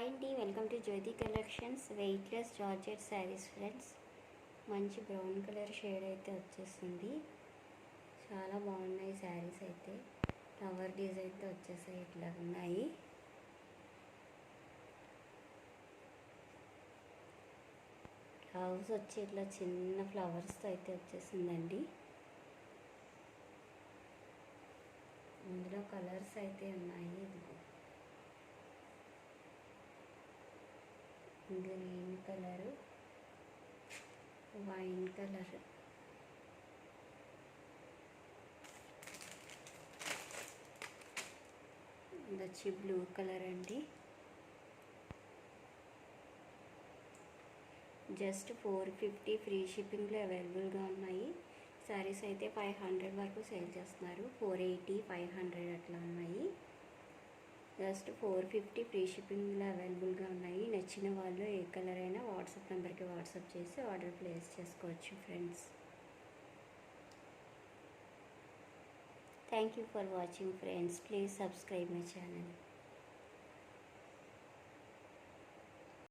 Hi అండి, welcome to Jyothi collections. Weightless georgette saris friends. మంచి brown colour shade అయితే వచ్చేసింది. చాలా బాగున్నాయి శారీస్ అయితే. ఫ్లవర్ డిజైన్తో వచ్చేసాయి, ఇట్లా ఉన్నాయి. బ్లౌజ్ వచ్చి ఇట్లా చిన్న ఫ్లవర్స్తో అయితే వచ్చేసిందండి. ఇందులో కలర్స్ అయితే ఉన్నాయి. గ్రీన్ కలరు, వైన్ కలర్, ఇది వచ్చి బ్లూ కలర్ అండి. జస్ట్ 450 ఫ్రీ షిప్పింగ్లో అవైలబుల్గా ఉన్నాయి. శారీస్ అయితే 500 వరకు సేల్ చేస్తున్నారు. 480, 500 అట్లా ఉన్నాయి. జస్ట్ 450 ఫ్రీ షిప్పింగ్లో అవైలబుల్గా ఉన్నాయి. నచ్చిన వాళ్ళు ఏ కలర్ అయినా వాట్సాప్ నెంబర్కి వాట్సాప్ చేసి ఆర్డర్ ప్లేస్ చేసుకోవచ్చు friends. Thank you for watching friends. Please subscribe my channel.